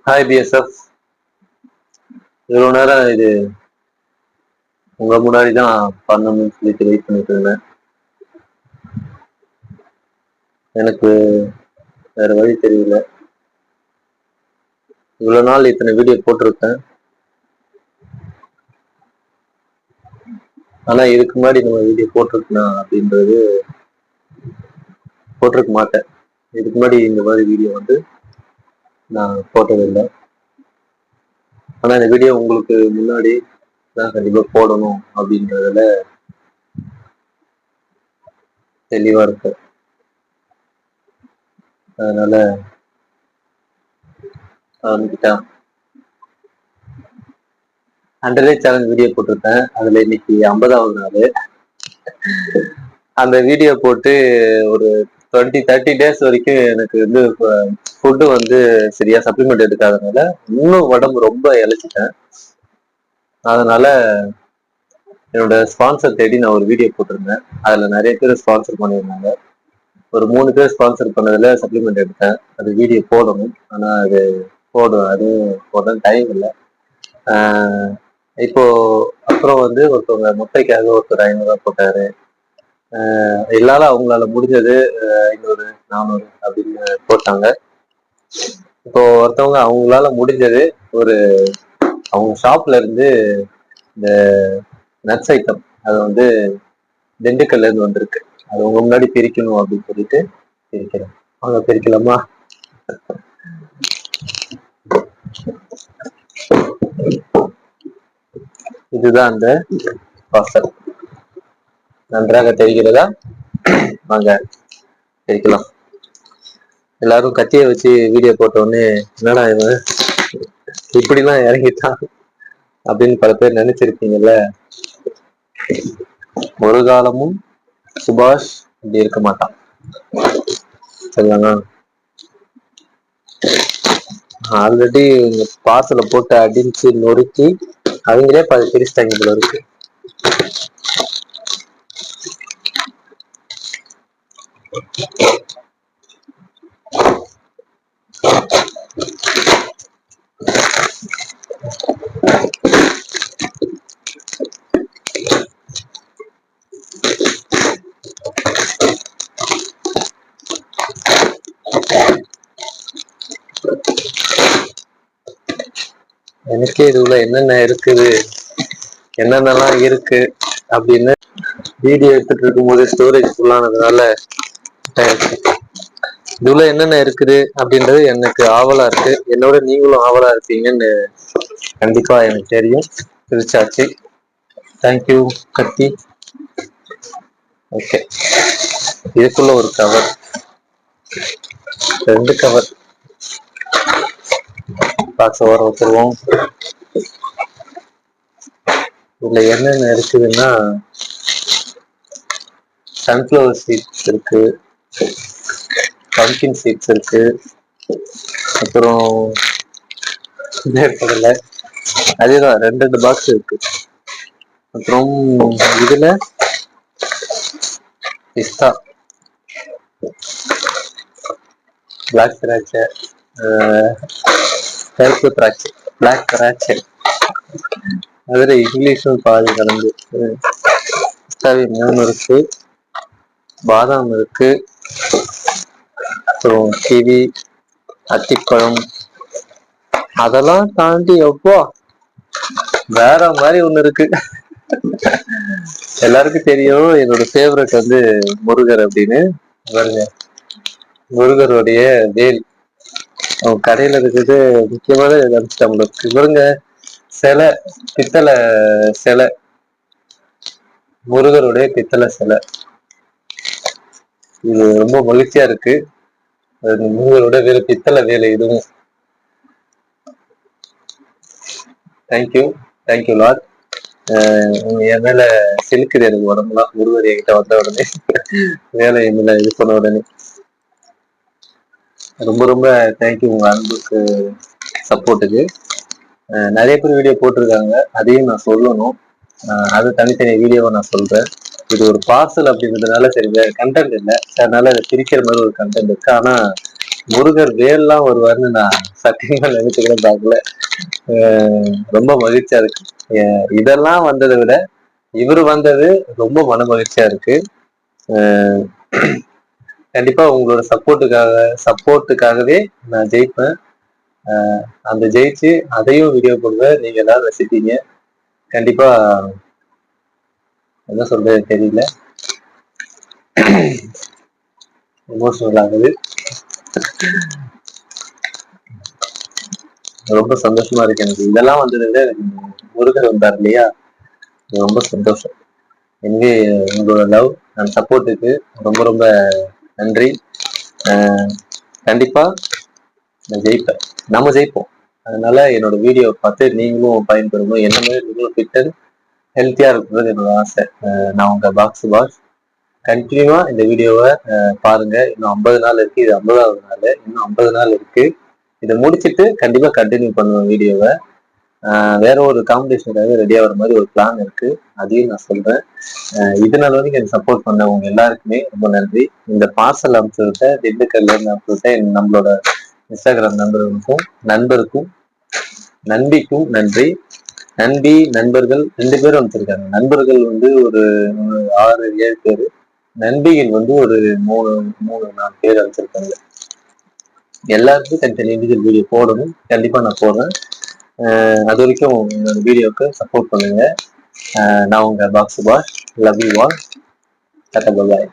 Hi BSF. இவ்வளோ நேரம் இது உங்க முன்னாடி தான் பண்ணணும்னு சொல்லிட்டு வெயிட் பண்ணிட்டு இருந்தேன். எனக்கு வேற வழி தெரியல. இவ்வளோ நாள் இத்தனை வீடியோ போட்டிருக்கேன், ஆனா இதுக்கு முன்னாடி நம்ம வீடியோ போட்டிருக்கணும் அப்படின்றது போட்டிருக்க மாட்டேன். இதுக்கு முன்னாடி இந்த மாதிரி வீடியோ வந்து நான் போட்டதில்லை. ஆனா இந்த வீடியோ உங்களுக்கு முன்னாடி நான் கண்டிப்பா போடணும் அப்படின்றதுல தெளிவா இருக்கு. அதனால ஆரம்பிக்கிட்டேன். 100 டே சேலஞ்ச் வீடியோ போட்டிருக்கேன். அதுல இன்னைக்கு 50வது நாள். அந்த வீடியோ போட்டு ஒரு 20-30 டேஸ் வரைக்கும் எனக்கு வந்து ஃபுட்டு வந்து சரியா சப்ளிமெண்ட் எடுக்காதனால இன்னும் உடம்பு ரொம்ப இழைச்சிட்டேன். அதனால என்னோட ஸ்பான்சர் தேடி நான் ஒரு வீடியோ போட்டிருந்தேன். அதுல நிறைய பேர் ஸ்பான்சர் பண்ணியிருந்தாங்க. ஒரு 3 பேர் ஸ்பான்சர் பண்ணதுல சப்ளிமெண்ட் எடுத்தேன். அது வீடியோ போடணும், ஆனா அது அதுவும் போட டைம் இல்லை. இப்போ அப்புறம் வந்து ஒருத்தவங்க முட்டைக்காக ஒருத்தர் 500 போட்டாரு. எல்லாரும் அவங்களால முடிஞ்சது 500 400 அப்படின்னு போட்டாங்க. இப்போ ஒருத்தவங்க அவங்களால முடிஞ்சது ஒரு அவங்க ஷாப்ல இருந்து இந்த நட்ஸ் ஐட்டம் அது வந்து திண்டுக்கல்ல இருந்து வந்திருக்கு. அது உங்க முன்னாடி பிரிக்கணும் அப்படின்னு சொல்லிட்டு பிரிக்கிறேன். அவங்க பிரிக்கலாமா? இதுதான் அந்த பார்சல். நன்றாக தெரிகிறதா? வாங்க பிரிக்கலாம். எல்லாரும் கத்தியை வச்சு வீடியோ போட்ட உடனே என்னடா இவன் இப்படிலாம் இறங்கிட்டான் அப்படின்னு பல பேர் நினைச்சிருப்பீங்கல்ல. ஒரு காலமும் சுபாஷ் இப்படி இருக்க மாட்டான், சரிதானா? ஆல்ரெடி பார்சலை போட்டு அடிச்சு நொறுக்கி அவங்களே பிரிச்சிட்டாங்க போல இருக்கு. எனக்கே இதுல என்னென்ன இருக்குது என்னென்னலாம் இருக்கு அப்படின்னு வீடியோ எடுத்துட்டு இருக்கும் போது ஸ்டோரேஜ் ஃபுல்லானதுனால இதுல என்னென்ன இருக்குது அப்படின்றது எனக்கு ஆவலா இருக்கு. என்னோட நீங்களும் ஆவலா இருப்பீங்கன்னு கண்டிப்பா எனக்கு தெரியும். பிரிச்சாச்சு. தேங்க்யூ கத்தி. ஓகே, இதுக்குள்ள ஒரு கவர், 2 கவர் பாக்ஸ் ஓர வச்சிருவோம். இதுல என்னென்ன இருக்குதுன்னா சன்ஃப்ளவர் சீட்ஸ் இருக்கு, பம்கின் சீட்ஸ் இருக்கு, அப்புறம் அதேதான் 2 பாக்ஸ் இருக்கு. அப்புறம் இதுல பிஸ்தா, பிளாக் திராட்சை, கருப்பு திராட்சை, பிளாக் திராட்சை, அதுல இங்கிலீஷும் பாதி கலந்து. பிஸ்தாவி 3 இருக்கு, பாதாம் இருக்கு, அப்புறம் கிவி, அத்திப்பழம், அதெல்லாம் தாண்டி எப்போ வேற மாதிரி ஒண்ணு இருக்கு. எல்லாருக்கும் தெரியும் என்னோட ஃபேவரட் வந்து முருகர் அப்படின்னு. பாருங்க, முருகருடைய வேல் அவன் கடையில இருக்குது. முக்கியமான நம்மளுக்கு பாருங்க, சிலை, பித்தளை சிலை, முருகருடைய பித்தளை சிலை. இது ரொம்ப மகிழ்ச்சியா இருக்கு. முருகரோட வேலை, பித்தளை வேலை இதுவும். Thank you, thank you Lord. என் மேல செலுக்குது எனக்கு உடம்புலாம், முருகர் என்கிட்ட வந்த உடனே, வேலை மேல இது பண்ண உடனே. ரொம்ப ரொம்ப தேங்க்யூ உங்க அன்புக்கு, சப்போர்ட்டுக்கு. நிறைய பேர் வீடியோ போட்டிருக்காங்க, அதையும் நான் சொல்லணும். அது தனித்தனி வீடியோவை நான் சொல்றேன். இது ஒரு பார்சல் அப்படின்றதுனால சரி வேற கண்டென்ட் இல்லை, அதனால அதை பிரிக்கிற மாதிரி ஒரு கண்டென்ட் இருக்கு. ஆனா முருகர் வேல்லாம் வருவார்னு நான் சத்தியமா நினைச்சுக்கிற பார்க்கல. ரொம்ப மகிழ்ச்சியா இருக்கு. இதெல்லாம் வந்ததை விட இவர் வந்தது ரொம்ப மன மகிழ்ச்சியா இருக்கு. கண்டிப்பா உங்களோட சப்போர்ட்டுக்காகவே நான் ஜெயிப்பேன். அந்த ஜெயிச்சு அதையும் வீடியோ போடுவேன். நீங்க எல்லாரும் ரசிப்பீங்க. கண்டிப்பா என்ன சொல்றது தெரியல, எமோஷனல் ஆகுது. ரொம்ப சந்தோஷமா இருக்கு எனக்கு. இதெல்லாம் வந்ததை விட எனக்கு முருகர் வந்தார் இல்லையா, ரொம்ப சந்தோஷம். எனவே உங்களோட லவ் அண்ட் சப்போர்ட்டுக்கு ரொம்ப ரொம்ப நன்றி. கண்டிப்பா நான் ஜெயிப்பேன், நம்ம ஜெயிப்போம். அதனால என்னோட வீடியோ பார்த்து நீங்களும் பயன்பெறணும். என்ன மாதிரி நீங்களும் ஃபிட் ஹெல்த்தியா இருக்கிறது என்னோட ஆசை. நான் உங்க பாக்ஸ் கண்டினியூவா இந்த வீடியோவை பாருங்க. இன்னும் 50 நாள் இருக்கு. இது 50வது நாள். இன்னும் 50 நாள் இருக்கு. இதை முடிச்சுட்டு கண்டிப்பா கண்டினியூ பண்ணுவேன் வீடியோவை. வேற ஒரு காம்படிஷனுக்காக ரெடி ஆகிற மாதிரி ஒரு பிளான் இருக்கு, அதையும் நான் சொல்றேன். இதனால வரைக்கும் எனக்கு சப்போர்ட் பண்ணவங்க எல்லாருக்குமே ரொம்ப நன்றி. இந்த பார்சல் அனுப்பிச்சுவிட்ட திண்டுக்கல்ல இருந்து அனுப்பிச்சுவிட்ட நம்மளோட இன்ஸ்டாகிராம் நண்பருக்கும் நண்பிக்கும் நன்றி. நண்பி நண்பர்கள் 2 பேரும் அனுப்பிச்சிருக்காங்க. நண்பர்கள் வந்து ஒரு 6-7 பேரு, நண்பிகள் வந்து ஒரு 3-4 பேர் அனுப்பிச்சிருக்காங்க. எல்லாருக்கும் தனித்தனி இண்டிவிஜுவல் வீடியோ போடணும், கண்டிப்பா நான் போடுறேன். அது வரைக்கும் என்னோட வீடியோவுக்கு சப்போர்ட் பண்ணுங்க. நான் உங்க பாக்ஸ் பாஷ். Love you all. டாடா பை பாய்.